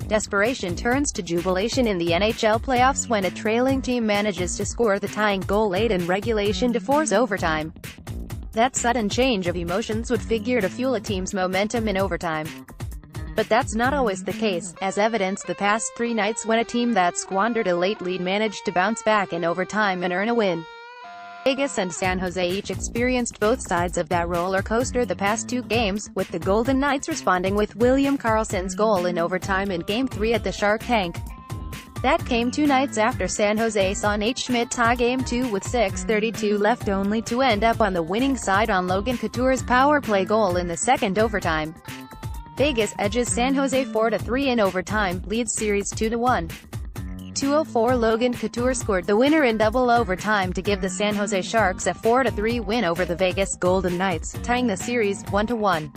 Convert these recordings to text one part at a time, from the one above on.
Desperation turns to jubilation in the NHL playoffs when a trailing team manages to score the tying goal late in regulation to force overtime. That sudden change of emotions would figure to fuel a team's momentum in overtime. But that's not always the case, as evidenced the past 3 nights when a team that squandered a late lead managed to bounce back in overtime and earn a win. Vegas and San Jose each experienced both sides of that roller coaster the past 2 games, with the Golden Knights responding with William Karlsson's goal in overtime in Game 3 at the Shark Tank. That came 2 nights after San Jose saw Nate Schmidt tie Game 2 with 6:32 left, only to end up on the winning side on Logan Couture's power play goal in the second overtime. Vegas edges San Jose 4-3 in overtime, leads series 2-1. 2:04 Logan Couture scored the winner in double overtime to give the San Jose Sharks a 4-3 win over the Vegas Golden Knights, tying the series 1-1.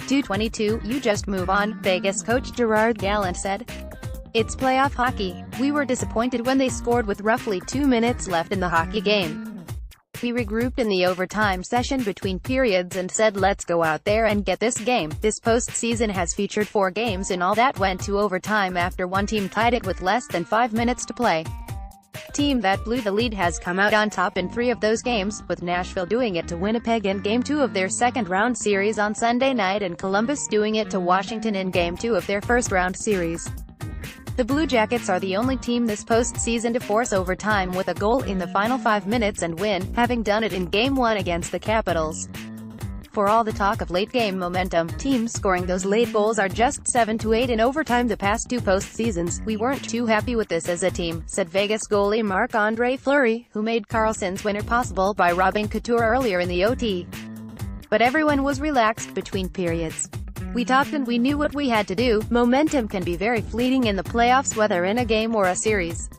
2:22 You just move on, Vegas coach Gerard Gallant said. It's playoff hockey. We were disappointed when they scored with roughly 2 minutes left in the hockey game. We regrouped in the overtime session between periods and said let's go out there and get this game. This postseason has featured 4 games in all that went to overtime after one team tied it with less than 5 minutes to play. Team that blew the lead has come out on top in 3 of those games, with Nashville doing it to Winnipeg in Game 2 of their second-round series on Sunday night and Columbus doing it to Washington in Game 2 of their first-round series. The Blue Jackets are the only team this postseason to force overtime with a goal in the final 5 minutes and win, having done it in Game 1 against the Capitals. For all the talk of late-game momentum, teams scoring those late goals are just 7-8 in overtime the past 2 postseasons. We weren't too happy with this as a team, said Vegas goalie Marc-Andre Fleury, who made Karlsson's winner possible by robbing Couture earlier in the OT. But everyone was relaxed between periods. We talked and we knew what we had to do. Momentum can be very fleeting in the playoffs, whether in a game or a series.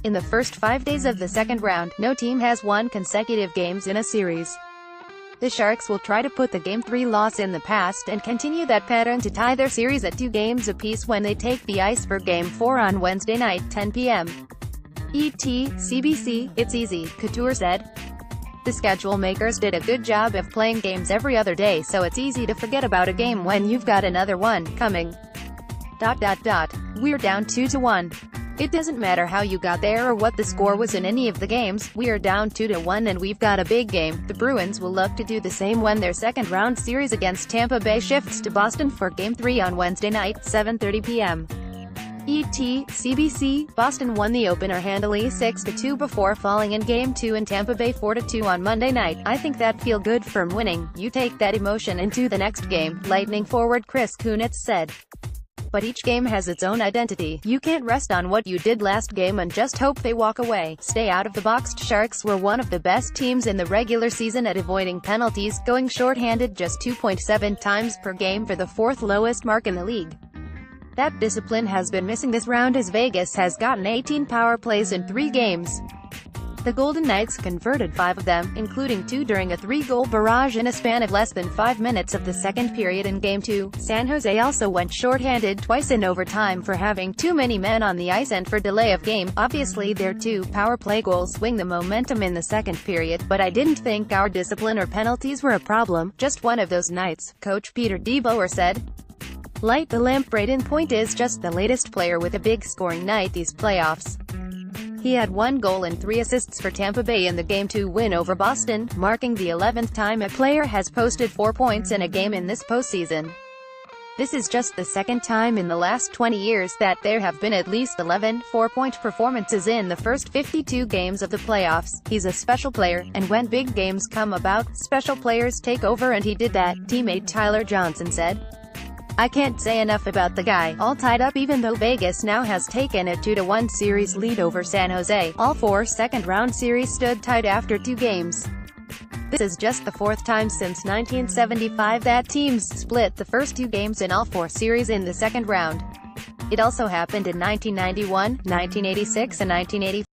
In the first 5 days of the second round, no team has won consecutive games in a series. The Sharks will try to put the Game 3 loss in the past and continue that pattern to tie their series at 2 games apiece when they take the ice for Game 4 on Wednesday night, 10 p.m. ET, CBC, it's easy, Couture said. The schedule makers did a good job of playing games every other day, so it's easy to forget about a game when you've got another one coming. We're down 2-1. It doesn't matter how you got there or what the score was in any of the games, we are down 2-1 and we've got a big game. The Bruins will look to do the same when their second-round series against Tampa Bay shifts to Boston for Game 3 on Wednesday night, 7:30 p.m. ET, CBC, Boston won the opener handily 6-2 before falling in Game 2 in Tampa Bay 4-2 on Monday night. I think that feel good from winning. You take that emotion into the next game, Lightning forward Chris Kunitz said. But each game has its own identity. You can't rest on what you did last game and just hope they walk away. Stay out of the box. Sharks were one of the best teams in the regular season at avoiding penalties, going shorthanded just 2.7 times per game for the 4th lowest mark in the league. That discipline has been missing this round as Vegas has gotten 18 power plays in 3 games. The Golden Knights converted 5 of them, including 2 during a 3-goal barrage in a span of less than 5 minutes of the second period in Game 2. San Jose also went shorthanded twice in overtime for having too many men on the ice and for delay of game. Obviously their 2 power play goals swing the momentum in the second period, but I didn't think our discipline or penalties were a problem. Just one of those nights, Coach Peter DeBoer said. Light the lamp. Braden Point is just the latest player with a big scoring night these playoffs. He had 1 goal and 3 assists for Tampa Bay in the Game 2 win over Boston, marking the 11th time a player has posted 4 points in a game in this postseason. This is just the second time in the last 20 years that there have been at least 11 4-point performances in the first 52 games of the playoffs. He's a special player, and when big games come about, special players take over, and he did that, teammate Tyler Johnson said. I can't say enough about the guy. All tied up even though Vegas now has taken a 2-1 series lead over San Jose. All 4 second-round series stood tied after 2 games. This is just the 4th time since 1975 that teams split the first 2 games in all 4 series in the second round. It also happened in 1991, 1986 and 1984.